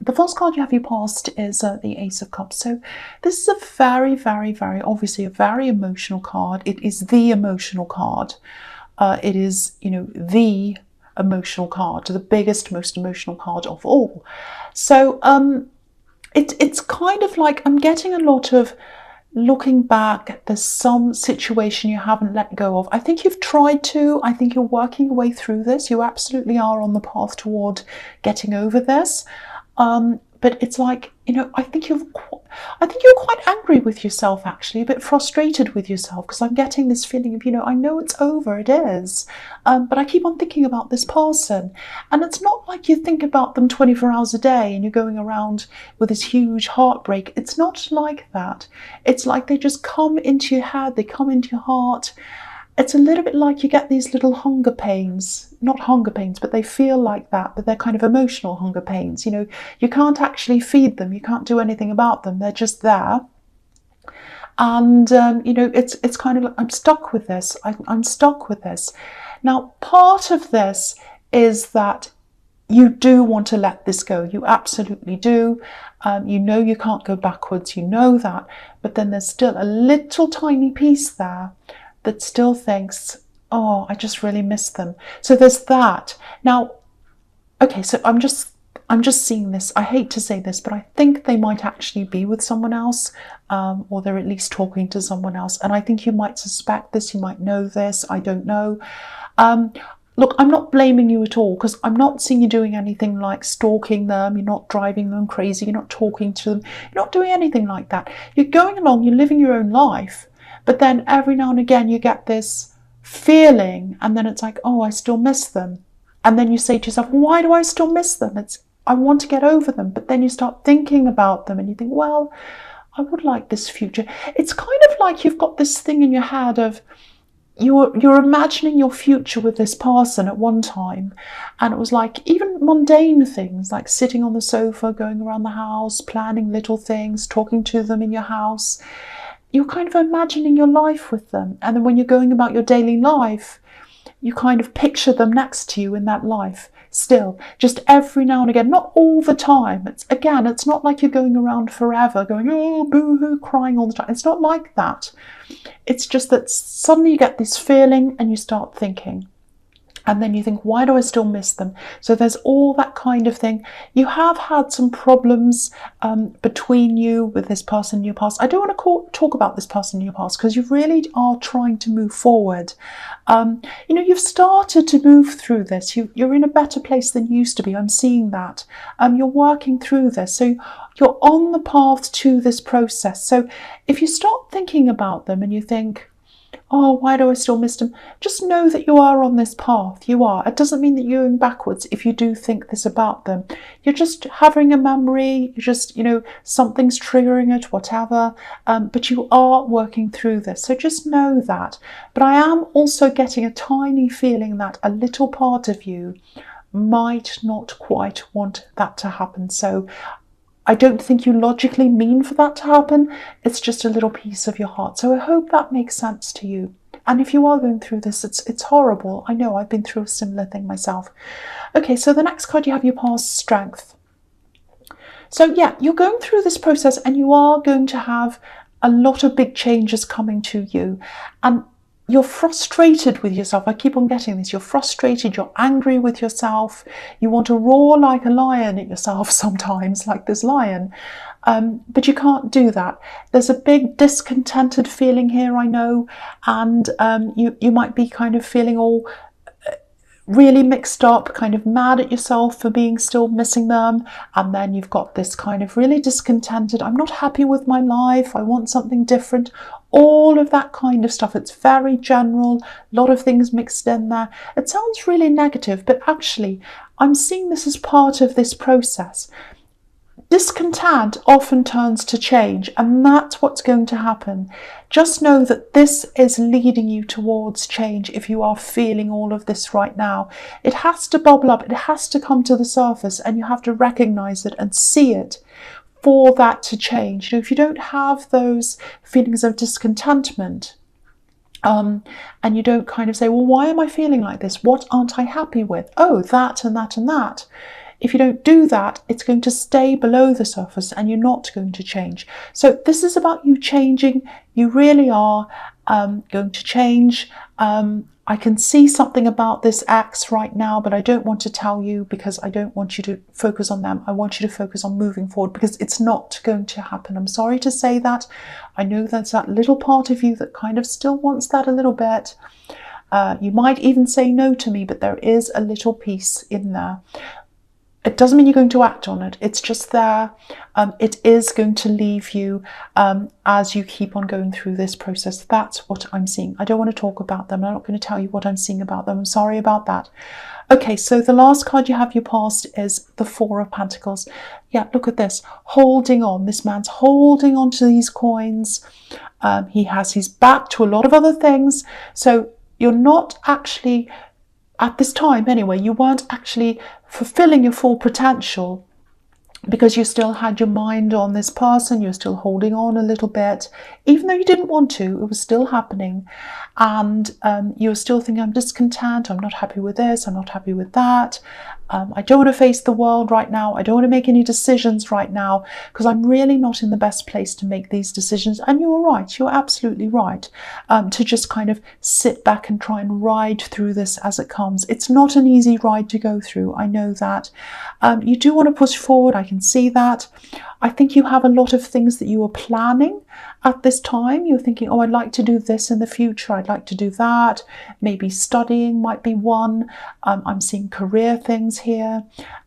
the first card you have your past is the Ace of Cups. So this is a very, very, very, obviously a very emotional card. It is the emotional card. It is, the emotional card, the biggest, most emotional card of all. So it's kind of like I'm getting a lot of looking back. There's some situation you haven't let go of. I think you've tried to. I think you're working your way through this. You absolutely are on the path toward getting over this. But it's like, I think you're quite angry with yourself, actually, a bit frustrated with yourself, because I'm getting this feeling of, I know it's over, it is, but I keep on thinking about this person. And it's not like you think about them 24 hours a day and you're going around with this huge heartbreak. It's not like that. It's like they just come into your head, they come into your heart. It's a little bit like you get these little hunger pains, not hunger pains, but they feel like that, but they're kind of emotional hunger pains. You can't actually feed them. You can't do anything about them. They're just there. And, it's kind of like, I'm stuck with this. I'm stuck with this. Now, part of this is that you do want to let this go. You absolutely do. You can't go backwards. You know that. But then there's still a little tiny piece there that still thinks, oh, I just really miss them. So there's that. Now, okay, so I'm just seeing this. I hate to say this, but I think they might actually be with someone else, or they're at least talking to someone else. And I think you might suspect this, you might know this, I don't know. Look, I'm not blaming you at all, because I'm not seeing you doing anything like stalking them. You're not driving them crazy. You're not talking to them. You're not doing anything like that. You're going along, you're living your own life. But then every now and again you get this feeling, and then it's like, oh, I still miss them. And then you say to yourself, why do I still miss them? I want to get over them. But then you start thinking about them and you think, well, I would like this future. It's kind of like you've got this thing in your head of you're imagining your future with this person at one time. And it was like even mundane things like sitting on the sofa, going around the house, planning little things, talking to them in your house. You're kind of imagining your life with them. And then when you're going about your daily life, you kind of picture them next to you in that life still, just every now and again, not all the time. It's not like you're going around forever going, oh, boo-hoo, crying all the time. It's not like that. It's just that suddenly you get this feeling and you start thinking. And then you think, why do I still miss them? So there's all that kind of thing. You have had some problems between you with this person in your past. I don't want to talk about this person in your past, because you really are trying to move forward. You've started to move through this. You're in a better place than you used to be. I'm seeing that. You're working through this. So you're on the path to this process. So if you start thinking about them and you think, oh, why do I still miss them? Just know that you are on this path. You are. It doesn't mean that you're going backwards if you do think this about them. You're just having a memory. You're just, something's triggering it, whatever. But you are working through this. So just know that. But I am also getting a tiny feeling that a little part of you might not quite want that to happen. So I don't think you logically mean for that to happen. It's just a little piece of your heart. So I hope that makes sense to you. And if you are going through this, it's horrible. I know, I've been through a similar thing myself. Okay, so the next card you have your past strength. So yeah, you're going through this process and you are going to have a lot of big changes coming to you. And you're frustrated with yourself. I keep on getting this. You're frustrated. You're angry with yourself. You want to roar like a lion at yourself sometimes, like this lion. But you can't do that. There's a big discontented feeling here, I know. And you might be kind of feeling all really mixed up, kind of mad at yourself for being still missing them. And then you've got this kind of really discontented, I'm not happy with my life, I want something different. All of that kind of stuff. It's very general, a lot of things mixed in there. It sounds really negative, but actually I'm seeing this as part of this process. Discontent often turns to change, and that's what's going to happen. Just know that this is leading you towards change if you are feeling all of this right now. It has to bubble up, it has to come to the surface, and you have to recognize it and see it for that to change. If you don't have those feelings of discontentment, and you don't kind of say, well, why am I feeling like this? What aren't I happy with? Oh, that and that and that. if you don't do that, it's going to stay below the surface and you're not going to change. So this is about you changing. You really are going to change. I can see something about this ex right now, but I don't want to tell you because I don't want you to focus on them. I want you to focus on moving forward because it's not going to happen. I'm sorry to say that. I know there's that little part of you that kind of still wants that a little bit. You might even say no to me, but there is a little piece in there. It doesn't mean you're going to act on it. It's just there. It is going to leave you as you keep on going through this process. That's what I'm seeing. I don't want to talk about them. I'm not going to tell you what I'm seeing about them. I'm sorry about that. Okay, so the last card you have your past is the Four of Pentacles. Yeah, look at this. Holding on. This man's holding on to these coins. He has his back to a lot of other things. So you're not actually, at this time anyway, you weren't actually fulfilling your full potential because you still had your mind on this person. You're still holding on a little bit, even though you didn't want to. It was still happening, and you were still thinking, I'm discontent, I'm not happy with this, I'm not happy with that. I don't want to face the world right now. I don't want to make any decisions right now because I'm really not in the best place to make these decisions. And you're right, you're absolutely right, to just kind of sit back and try and ride through this as it comes. It's not an easy ride to go through. I know that. You do want to push forward. I can see that. I think you have a lot of things that you are planning at this time. You're thinking, oh, I'd like to do this in the future. I'd like to do that. Maybe studying might be one. I'm seeing career things here.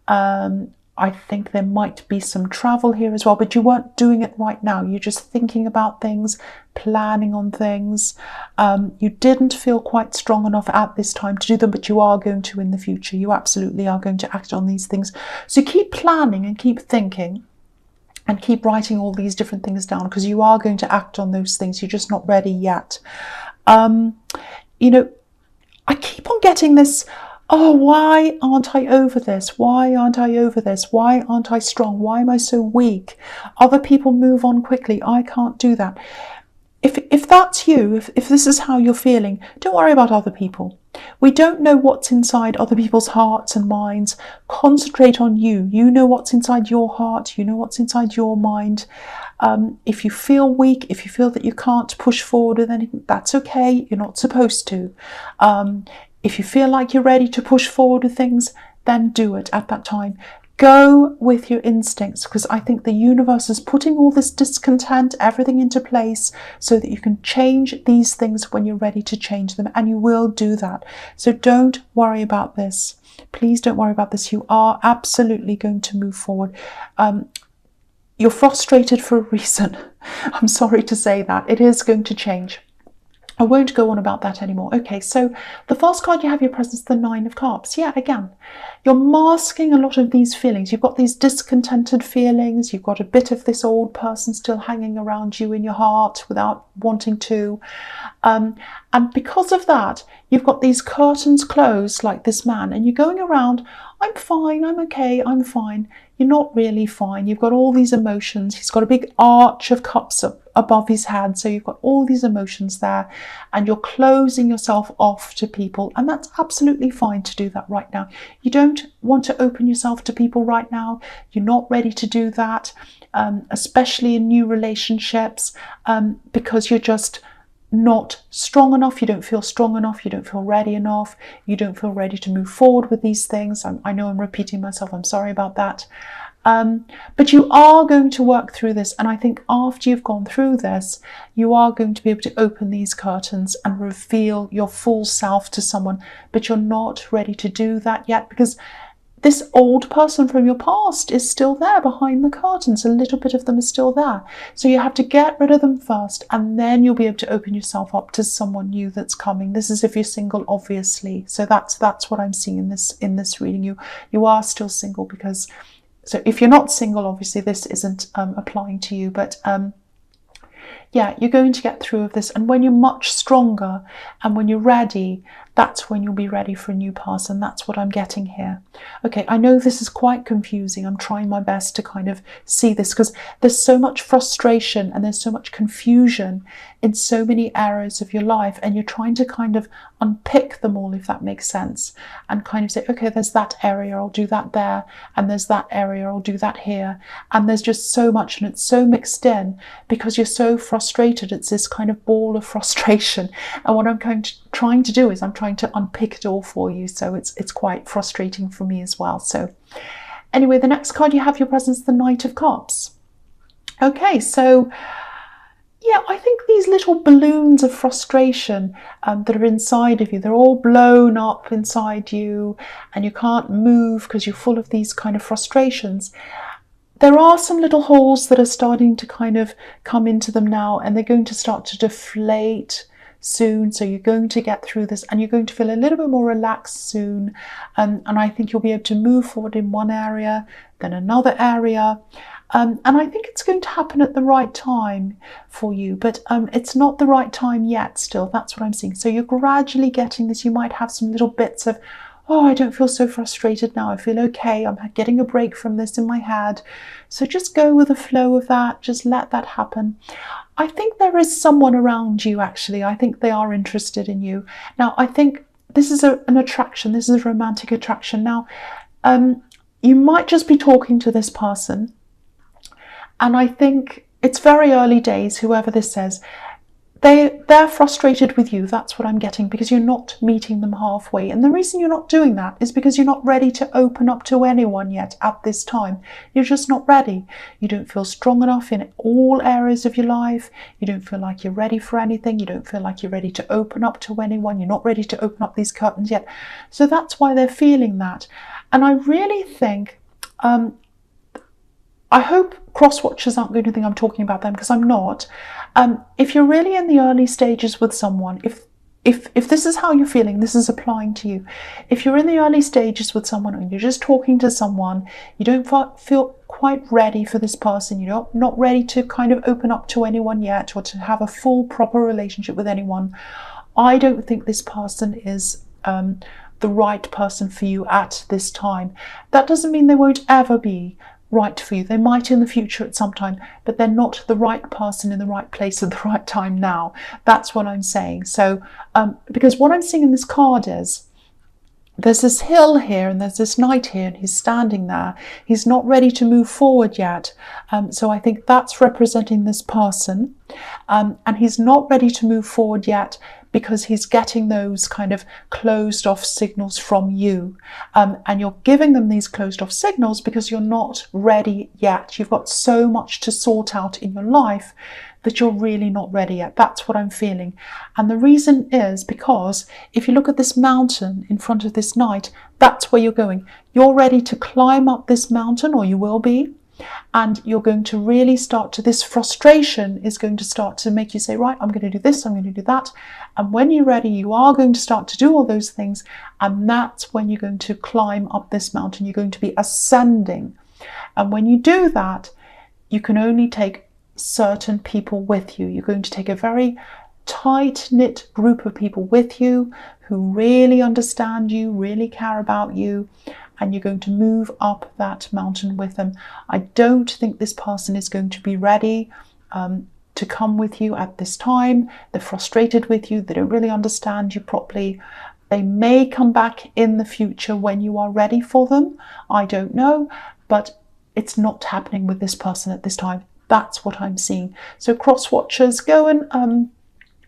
I think there might be some travel here as well, but you weren't doing it right now. You're just thinking about things, planning on things. You didn't feel quite strong enough at this time to do them, but you are going to in the future. You absolutely are going to act on these things. So keep planning and keep thinking. And keep writing all these different things down because you are going to act on those things. You're just not ready yet. You know, I keep on getting this, oh, why aren't I over this? Why aren't I over this? Why aren't I strong? Why am I so weak? Other people move on quickly. I can't do that. If that's you, if this is how you're feeling, don't worry about other people. We don't know what's inside other people's hearts and minds. Concentrate on you. You know what's inside your heart. You know what's inside your mind. If you feel weak, if you feel that you can't push forward with anything, that's okay. You're not supposed to. If you feel like you're ready to push forward with things, then do it at that time. Go with your instincts because I think the universe is putting all this discontent, everything into place so that you can change these things when you're ready to change them, and you will do that. So don't worry about this. Please don't worry about this. You are absolutely going to move forward. You're frustrated for a reason. I'm sorry to say that. It is going to change. I won't go on about that anymore. Okay, so the first card you have your presence, the Nine of Cups. Yeah, again, you're masking a lot of these feelings. You've got these discontented feelings. You've got a bit of this old person still hanging around you in your heart without wanting to. And because of that, you've got these curtains closed like this man, and you're going around, I'm fine, I'm okay, I'm fine. You're not really fine. You've got all these emotions. He's got a big arch of cups up above his head. So you've got all these emotions there and you're closing yourself off to people. And that's absolutely fine to do that right now. You don't want to open yourself to people right now. You're not ready to do that, especially in new relationships, because you're just not strong enough. You don't feel strong enough. You don't feel ready enough. You don't feel ready to move forward with these things. I know I'm repeating myself. I'm sorry about that. But you are going to work through this. And I think after you've gone through this, you are going to be able to open these curtains and reveal your full self to someone. But you're not ready to do that yet because this old person from your past is still there behind the curtains. A little bit of them is still there. So you have to get rid of them first, and then you'll be able to open yourself up to someone new that's coming. This is if you're single, obviously. So that's what I'm seeing in this reading. You are still single because, so if you're not single, obviously this isn't applying to you. But yeah, you're going to get through with this. And when you're much stronger and when you're ready, that's when you'll be ready for a new person. That's what I'm getting here. Okay, I know this is quite confusing. I'm trying my best to kind of see this because there's so much frustration and there's so much confusion in so many areas of your life, and you're trying to kind of unpick them all, if that makes sense, and kind of say, okay, there's that area, I'll do that there, and there's that area, I'll do that here. And there's just so much, and it's so mixed in because you're so frustrated. It's this kind of ball of frustration. And what I'm trying to do is I'm trying to unpick it all for you. So it's quite frustrating for me as well. So anyway, the next card you have your presence, the Knight of Cups. Okay, so yeah, I think these little balloons of frustration that are inside of you, they're all blown up inside you and you can't move because you're full of these kind of frustrations. There are some little holes that are starting to kind of come into them now, and they're going to start to deflate soon. So you're going to get through this and you're going to feel a little bit more relaxed soon. And I think you'll be able to move forward in one area, then another area. And I think it's going to happen at the right time for you, but it's not the right time yet still. That's what I'm seeing. So you're gradually getting this. You might have some little bits of, oh, I don't feel so frustrated now. I feel okay. I'm getting a break from this in my head. So just go with the flow of that. Just let that happen. I think there is someone around you, actually. I think they are interested in you. Now, I think this is an attraction. This is a romantic attraction. Now, you might just be talking to this person. And I think it's very early days, whoever this says. They're frustrated with you. That's what I'm getting, because you're not meeting them halfway. And the reason you're not doing that is because you're not ready to open up to anyone yet at this time. You're just not ready. You don't feel strong enough in all areas of your life. You don't feel like you're ready for anything. You don't feel like you're ready to open up to anyone. You're not ready to open up these curtains yet. So that's why they're feeling that. And I really think, I hope cross-watchers aren't going to think I'm talking about them, because I'm not. If you're really in the early stages with someone, if this is how you're feeling, this is applying to you. If you're in the early stages with someone and you're just talking to someone, you don't feel quite ready for this person, you're not ready to kind of open up to anyone yet, or to have a full proper relationship with anyone, I don't think this person is the right person for you at this time. That doesn't mean they won't ever be right for you. They might in the future at some time, but they're not the right person in the right place at the right time now. That's what I'm saying. So because what I'm seeing in this card is there's this hill here and there's this knight here, and he's standing there. He's not ready to move forward yet. So I think that's representing this person, and he's not ready to move forward yet because he's getting those kind of closed off signals from you. And you're giving them these closed off signals because you're not ready yet. You've got so much to sort out in your life that you're really not ready yet. That's what I'm feeling. And the reason is because if you look at this mountain in front of this knight, that's where you're going. You're ready to climb up this mountain, or you will be. And you're going to really start to, this frustration is going to start to make you say, right, I'm going to do this, I'm going to do that. And when you're ready, you are going to start to do all those things. And that's when you're going to climb up this mountain. You're going to be ascending. And when you do that, you can only take certain people with you. You're going to take a very tight-knit group of people with you who really understand you, really care about you, and you're going to move up that mountain with them. I don't think this person is going to be ready to come with you at this time. They're frustrated with you. They don't really understand you properly. They may come back in the future when you are ready for them. I don't know, but it's not happening with this person at this time. That's what I'm seeing. So cross-watchers, go and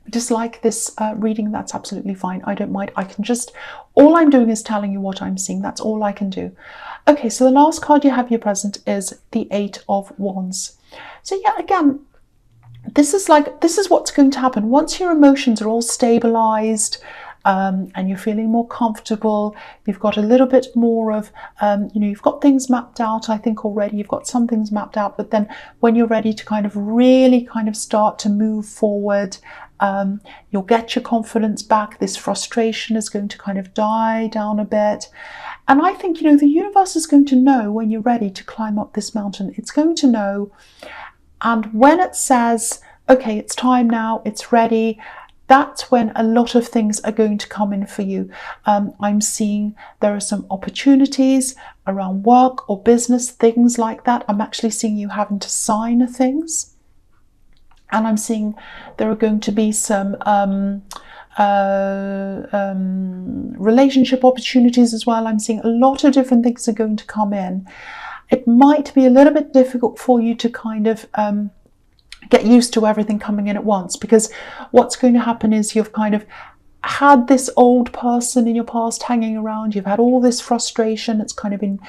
dislike this reading. That's absolutely fine. I don't mind. I can just, all I'm doing is telling you what I'm seeing. That's all I can do. Okay, so the last card you have here present is the 8 of Wands. So yeah, again, this is what's going to happen once your emotions are all stabilized, and you're feeling more comfortable. You've got a little bit more of, you've got things mapped out, I think already. You've got some things mapped out, but then when you're ready to kind of really kind of start to move forward, you'll get your confidence back. This frustration is going to kind of die down a bit. And I think, the universe is going to know when you're ready to climb up this mountain. It's going to know. And when it says okay, it's time now, it's ready. That's when a lot of things are going to come in for you. I'm seeing there are some opportunities around work or business, things like that. I'm actually seeing you having to sign things. And I'm seeing there are going to be some relationship opportunities as well. I'm seeing a lot of different things are going to come in. It might be a little bit difficult for you to kind of get used to everything coming in at once, because what's going to happen is you've kind of had this old person in your past hanging around. You've had all this frustration. It's kind of been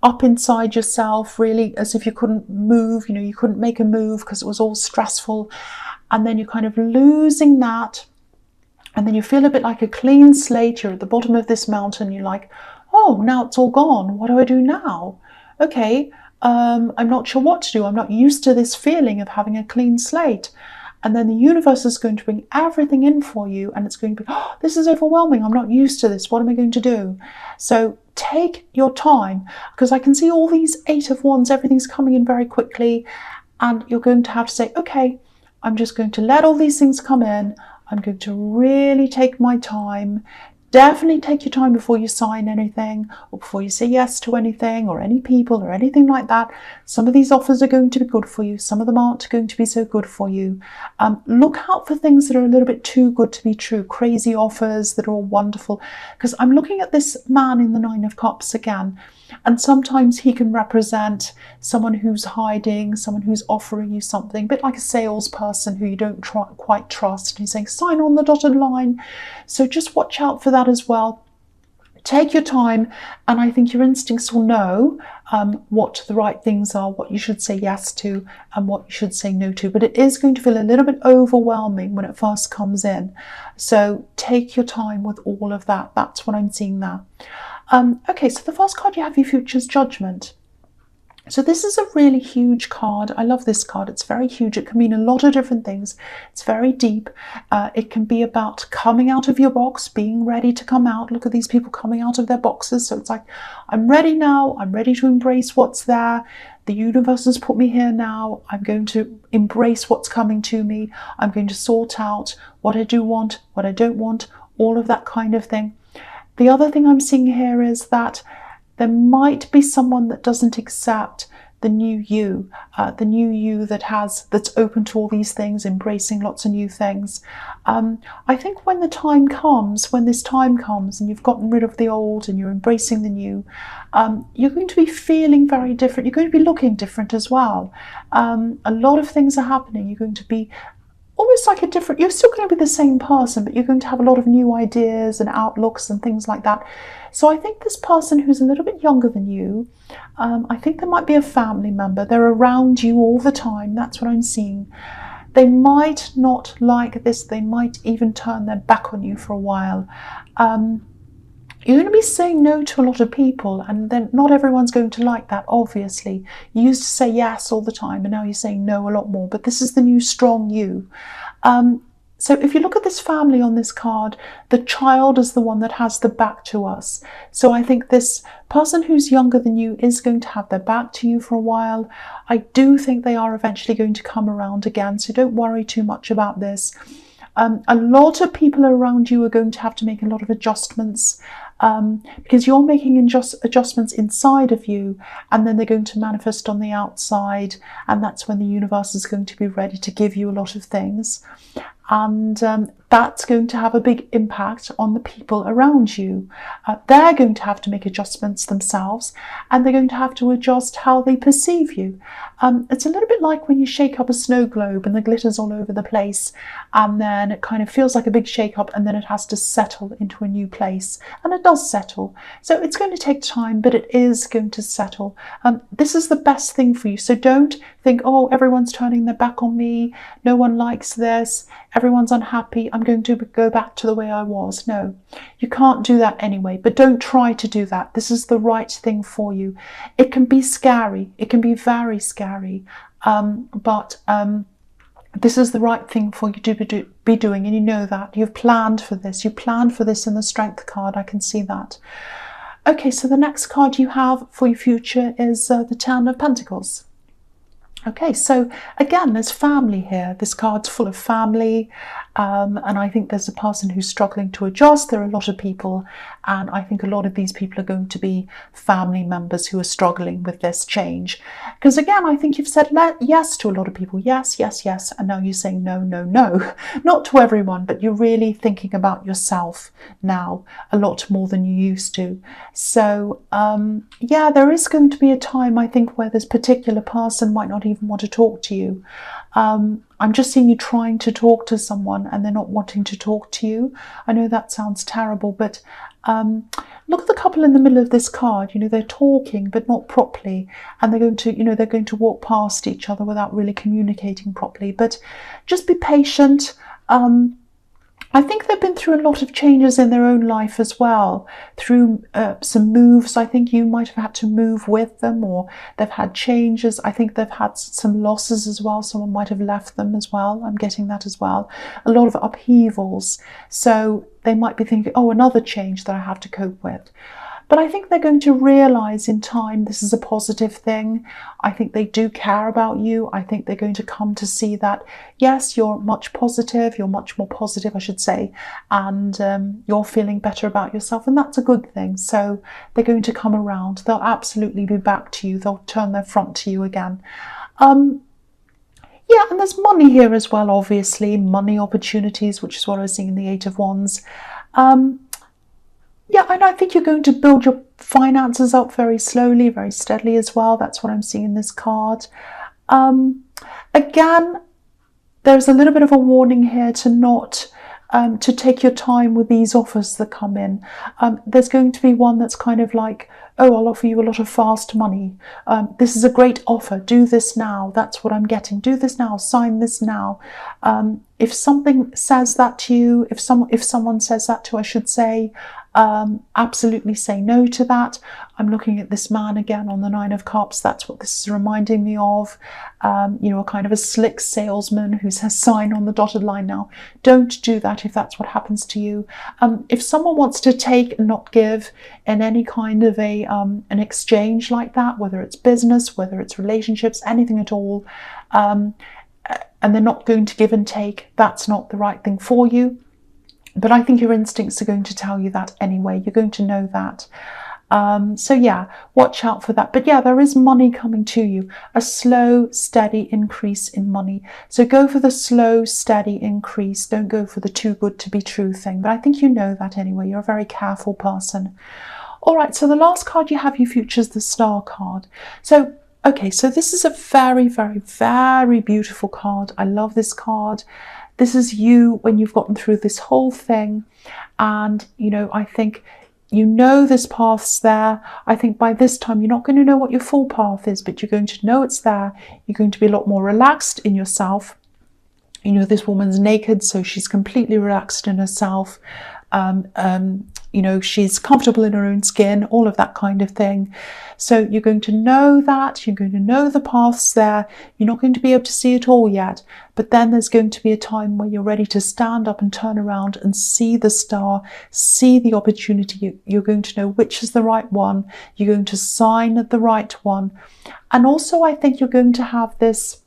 up inside yourself, really, as if you couldn't move, you know, you couldn't make a move because it was all stressful. And then you're kind of losing that. And then you feel a bit like a clean slate. You're at the bottom of this mountain. You're like, oh, now it's all gone. What do I do now? Okay, I'm not sure what to do. I'm not used to this feeling of having a clean slate. And then the universe is going to bring everything in for you, and it's going to be, oh, this is overwhelming. I'm not used to this. What am I going to do? So take your time, because I can see all these 8 of Wands, everything's coming in very quickly, and you're going to have to say, okay, I'm just going to let all these things come in. I'm going to really take my time. Definitely take your time before you sign anything, or before you say yes to anything, or any people, or anything like that. Some of these offers are going to be good for you. Some of them aren't going to be so good for you. Look out for things that are a little bit too good to be true. Crazy offers that are all wonderful. Because I'm looking at this man in the 9 of Cups again. And sometimes he can represent someone who's hiding, someone who's offering you something, a bit like a salesperson who you don't quite trust. And he's saying, sign on the dotted line. So just watch out for that as well. Take your time, and I think your instincts will know what the right things are, what you should say yes to and what you should say no to. But it is going to feel a little bit overwhelming when it first comes in. So take your time with all of that. That's what I'm seeing there. Okay, so the first card you have, your Future's Judgment. So this is a really huge card. I love this card. It's very huge. It can mean a lot of different things. It's very deep. It can be about coming out of your box, being ready to come out. Look at these people coming out of their boxes. So it's like, I'm ready now. I'm ready to embrace what's there. The universe has put me here now. I'm going to embrace what's coming to me. I'm going to sort out what I do want, what I don't want, all of that kind of thing. The other thing I'm seeing here is that there might be someone that doesn't accept the new you that's open to all these things, embracing lots of new things. I think when this time comes and you've gotten rid of the old and you're embracing the new, you're going to be feeling very different. You're going to be looking different as well. A lot of things are happening. You're going to be almost like you're still going to be the same person, but you're going to have a lot of new ideas and outlooks and things like that. So I think this person who's a little bit younger than you, I think there might be a family member. They're around you all the time. That's what I'm seeing. They might not like this. They might even turn their back on you for a while. You're going to be saying no to a lot of people, and then not everyone's going to like that, obviously. You used to say yes all the time, and now you're saying no a lot more, but this is the new strong you. So if you look at this family on this card, the child is the one that has the back to us. So I think this person who's younger than you is going to have their back to you for a while. I do think they are eventually going to come around again, so don't worry too much about this. A lot of people around you are going to have to make a lot of adjustments, because you're making adjustments inside of you, and then they're going to manifest on the outside, and that's when the universe is going to be ready to give you a lot of things. And that's going to have a big impact on the people around you. They're going to have to make adjustments themselves, and they're going to have to adjust how they perceive you. It's a little bit like when you shake up a snow globe and the glitter's all over the place, and then it kind of feels like a big shake up, and then it has to settle into a new place, and it does settle. So it's going to take time, but it is going to settle. This is the best thing for you. So don't think, oh, everyone's turning their back on me, no one likes this, everyone's unhappy, I'm going to go back to the way I was. No, you can't do that anyway, but don't try to do that. This is the right thing for you. It can be scary, it can be very scary, but this is the right thing for you to be doing, and you know that. You've planned for this. You planned for this in the Strength card. I can see that. Okay, so the next card you have for your future is the Ten of Pentacles. Okay, so again, there's family here. This card's full of family, and I think there's a person who's struggling to adjust. There are a lot of people, and I think a lot of these people are going to be family members who are struggling with this change. Because again, I think you've said yes to a lot of people. Yes, yes, yes, and now you're saying no, no, no. Not to everyone, but you're really thinking about yourself now a lot more than you used to. So, yeah, there is going to be a time, I think, where this particular person might not even want to talk to you. I'm just seeing you trying to talk to someone and they're not wanting to talk to you. I know that sounds terrible, but look at the couple in the middle of this card. They're talking but not properly, and they're going to walk past each other without really communicating properly. But just be patient. I think they've been through a lot of changes in their own life as well, through some moves. I think you might have had to move with them, or they've had changes. I think they've had some losses as well. Someone might have left them as well. I'm getting that as well. A lot of upheavals. So they might be thinking, oh, another change that I have to cope with. But I think they're going to realise in time this is a positive thing. I think they do care about you. I think they're going to come to see that, yes, you're much more positive, I should say, and you're feeling better about yourself, and that's a good thing. So they're going to come around. They'll absolutely be back to you. They'll turn their front to you again. Yeah, and there's money here as well, obviously. Money opportunities, which is what I was seeing in the Eight of Wands. Yeah, and I think you're going to build your finances up very slowly, very steadily as well. That's what I'm seeing in this card. Again, there's a little bit of a warning here to not to take your time with these offers that come in. There's going to be one that's kind of like, oh, I'll offer you a lot of fast money. This is a great offer. Do this now. That's what I'm getting. Do this now. Sign this now. If something says that to you, if someone says that to, I should say, absolutely say no to that. I'm looking at this man again on the Nine of Cups. That's what this is reminding me of. A kind of a slick salesman who says sign on the dotted line now. Don't do that if that's what happens to you. If someone wants to take and not give in any kind of an exchange like that, whether it's business, whether it's relationships, anything at all, and they're not going to give and take, that's not the right thing for you. But I think your instincts are going to tell you that anyway. You're going to know that. So yeah, watch out for that. But yeah, there is money coming to you, a slow, steady increase in money. So go for the slow, steady increase. Don't go for the too good to be true thing. But I think you know that anyway. You're a very careful person. All right, so the last card you have, you features the Star card. So, okay, so this is a very, very, very beautiful card. I love this card. This is you when you've gotten through this whole thing. And, I think this path's there. I think by this time you're not going to know what your full path is, but you're going to know it's there. You're going to be a lot more relaxed in yourself. This woman's naked, so she's completely relaxed in herself. She's comfortable in her own skin, all of that kind of thing. So you're going to know that, you're going to know the paths there. You're not going to be able to see it all yet, but then there's going to be a time where you're ready to stand up and turn around and see the star, see the opportunity. You're going to know which is the right one. You're going to sign the right one. And also I think you're going to have this.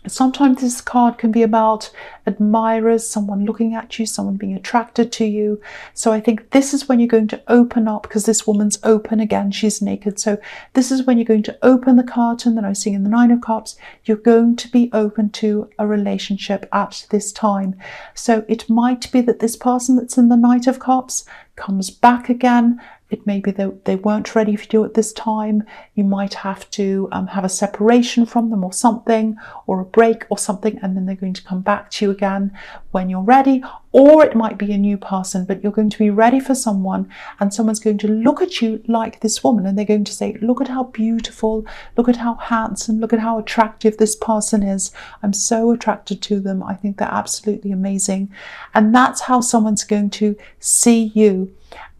Sometimes this card can be about admirers, someone looking at you, someone being attracted to you. So I think this is when you're going to open up, because this woman's open again, she's naked. So this is when you're going to open the curtain that I'm seeing in the Nine of Cups. You're going to be open to a relationship at this time. So it might be that this person that's in the Knight of Cups comes back again. It may be that they weren't ready for you at this time. You might have to have a separation from them or something, or a break or something, and then they're going to come back to you again when you're ready. Or it might be a new person, but you're going to be ready for someone, and someone's going to look at you like this woman, and they're going to say, look at how beautiful, look at how handsome, look at how attractive this person is. I'm so attracted to them. I think they're absolutely amazing. And that's how someone's going to see you.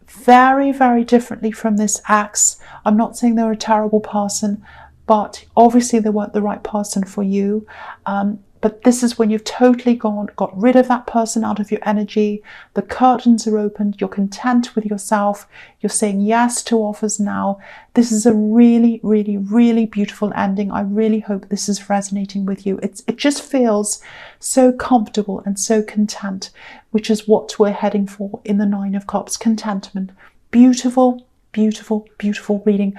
Very, very differently from this Axe. I'm not saying they're a terrible person, but obviously they weren't the right person for you. But this is when you've totally got rid of that person out of your energy. The curtains are opened. You're content with yourself. You're saying yes to offers now. This is a really, really, really beautiful ending. I really hope this is resonating with you. It just feels so comfortable and so content, which is what we're heading for in the Nine of Cups. Contentment. Beautiful, beautiful, beautiful reading.